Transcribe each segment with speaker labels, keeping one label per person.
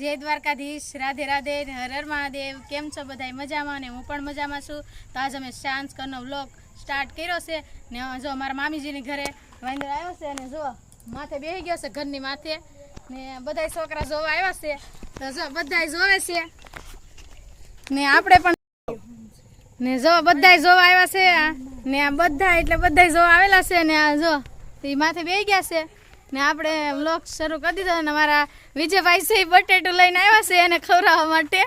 Speaker 1: जय द्वारकाधीश, राधे राधे, हर हर महादेव। केम छो बधाय मजामां ने हूँ पण मजामां छुं। तो आज अमे सांज करनो व्लॉग स्टार्ट कर्यो छे ने जो अमारा मामीजीनी घरे वांदरो आव्यो छे ने जो माथे बेही गयो छे घरनी माथे ने बधाय छोकरा जोवा आव्या छे। तो जो बधाय जोवे छे ने आपणे पण ने जो बधाय जोवा आव्या छे ने आ बधाय એટલે બધાય જોવા આવેલા છે ને આ જો ઈ માથે બેહી ગયા છે ને આપણે વ્લોગ શરૂ કરી દીધો અને મારા વિજયભાઈ છે બટેટું લઈને આવ્યા છે એને ખવડાવવા માટે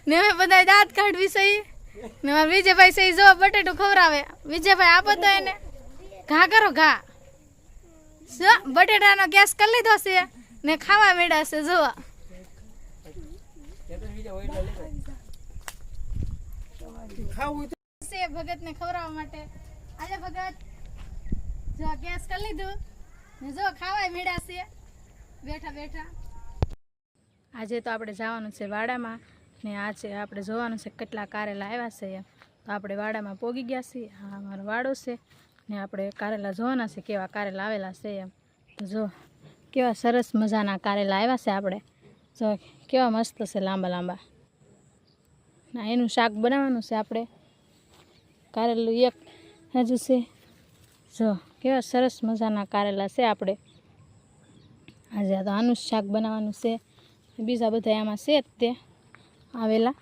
Speaker 1: ને અમે બધા દાંત કાઢવી છે ને મારા વિજયભાઈ છે જો બટેટું ખવડાવે વિજયભાઈ આપો તો એને ઘા કરો ઘા જો બટેટાનો ગેસ કરી લીધો છે ને ખાવા મેળા છે જો ભગત ને ખવડાવવા માટે આજે ભગત જો ગેસ કરી લીધું ને જો ખાવાય મેળા છે બેઠા બેઠા। આજે તો આપણે જવાનું છે વાડામાં ને આજે આપણે જોવાનું છે કેટલા કારેલા આવ્યા છે તો આપણે વાડામાં પોગી ગયા છીએ। હા અમારો વાડો છે ને આપણે કારેલા જોવાના છે કેવા કારેલા આવેલા છે એમ। તો જો કેવા સરસ મજાના કારેલા આવ્યા છે આપણે જો કેવા મસ્ત છે લાંબા લાંબા ના એનું શાક બનાવવાનું છે આપણે। કારેલું એક હજુ છે જો કેવા સરસ મજાના કારેલા છે આપણે આજે તો આનું શાક બનાવવાનું છે બીજા બધા આમાં છે તે આવેલા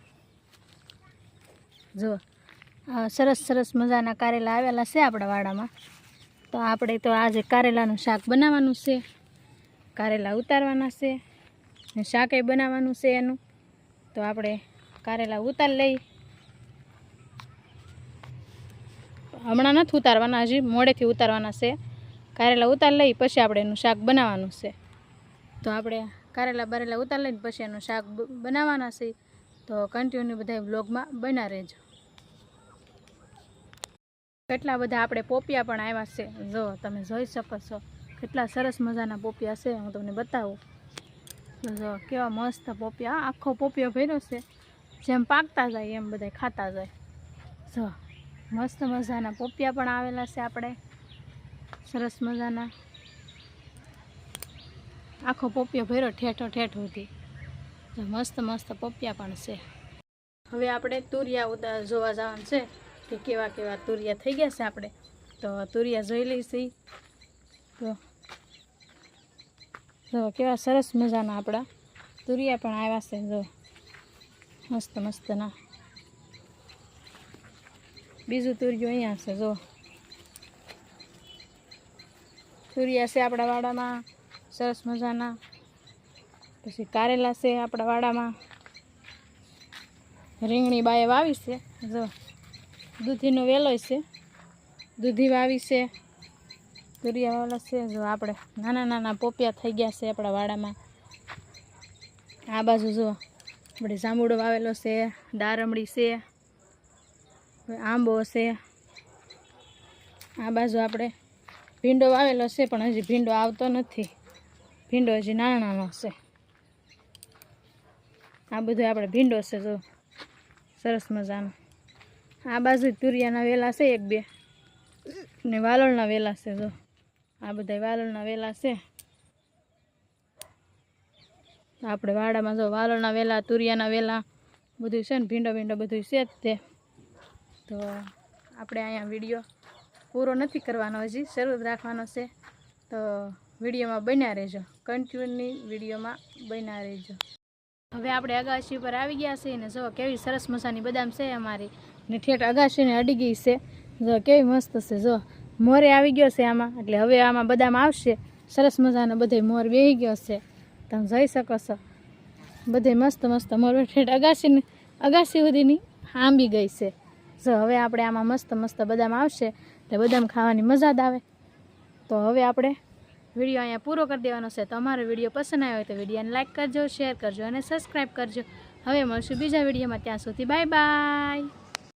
Speaker 1: જો સરસ સરસ મજાના કારેલા આવેલા છે આપણા વાડામાં। તો આપણે તો આજે કારેલાનું શાક બનાવવાનું છે કારેલા ઉતારવાના છે ને શાકે બનાવવાનું છે એનું। તો આપણે કારેલા ઉતાર લઈ હમણાં નથી ઉતારવાના હજી મોડેથી ઉતારવાના છે કારેલા ઉતાર લઈ પછી આપણે એનું શાક બનાવવાનું છે। તો આપણે કારેલા બારેલા ઉતાર લઈને પછી એનું શાક બનાવવાના છે તો કન્ટિન્યુ બધા વ્લોગમાં બના રહેજો। કેટલા બધા આપણે પોપિયા પણ આવ્યા છે જો તમે જોઈ શકો છો કેટલા સરસ મજાના પોપિયા છે હું તમને બતાવું। જો કેવા મસ્ત પોપિયા આખો પોપિયો ભર્યો છે જેમ પાકતા જાય એમ બધા ખાતા જાય। જો મસ્ત મજાના પોપિયા પણ આવેલા છે આપણે સરસ મજાના આખો પોપિયો ભર્યો ઠેઠો ઠેઠ સુધી મસ્ત મસ્ત પોપિયા પણ છે। હવે આપણે તુરિયા જોવા જવાનું છે કે કેવા કેવા તુરિયા થઈ ગયા છે આપણે તો તુરિયા જોઈ લઈશી। તો કેવા સરસ મજાના આપણા તુરિયા પણ આવ્યા છે જો મસ્ત મસ્તના। બીજું તુરિયું અહીંયા છે જો તુરિયા છે આપણા વાડામાં સરસ મજાના। પછી કારેલા છે આપણા વાડામાં રીંગણી બાએ વાવી છે જો દૂધીનો વેલો છે દૂધી વાવી છે તુરિયા વાળા છે જો આપણે નાના નાના પોપિયા થઈ ગયા છે આપણા વાડામાં। આ બાજુ જો આપણે જાંબુડો વાવેલો છે દારમડી છે આંબો છે આ બાજુ આપણે ભીંડો વાવેલો છે પણ હજી ભીંડો આવતો નથી ભીંડો હજી નાનો નાનો છે। આ બધું આપણે ભીંડો છે જો સરસ મજાનો। આ બાજુ તુરિયાના વેલા છે એક બે ને વાલોળના વેલા છે જો આ બધા વાલોળના વેલા છે આપણે વાડામાં જો વાલોળના વેલા તુરિયાના વેલા બધું છે ને ભીંડો ભીંડો બધું છે જ તે। તો આપણે અહીંયા વિડીયો પૂરો નથી કરવાનો હજી શરૂ રાખવાનો છે તો વિડીયોમાં બન્યા રહેજો કન્ટિન્યુની વિડીયોમાં બન્યા રહેજો। હવે આપણે અગાશી પર આવી ગયા છીએ ને જો કેવી સરસ મજાની બદામ છે અમારી ને ઠેઠ અગાશીને અડી ગઈ છે જો કેવી મસ્ત છે જો મોરે આવી ગયો છે આમાં એટલે હવે આમાં બદામ આવશે સરસ મજાનો બધે મોર બેહી ગયો છે તમે જોઈ શકો છો બધે મસ્ત મસ્ત મોર ઠેઠ અગાશી સુધીની આંબી ગઈ છે જો હવે આપણે આમાં મસ્ત મસ્ત બદામ આવશે એટલે બદામ ખાવાની મજા જ આવે। તો હવે આપણે વિડીયો અહીંયા પૂરો કરી દેવાનો છે। તો અમારો વિડીયો પસંદ આવ્યો હોય તો વિડીયોને લાઇક કરજો શેર કરજો અને સબસ્ક્રાઈબ કરજો। હવે મળશું બીજા વિડીયોમાં ત્યાં સુધી બાય બાય।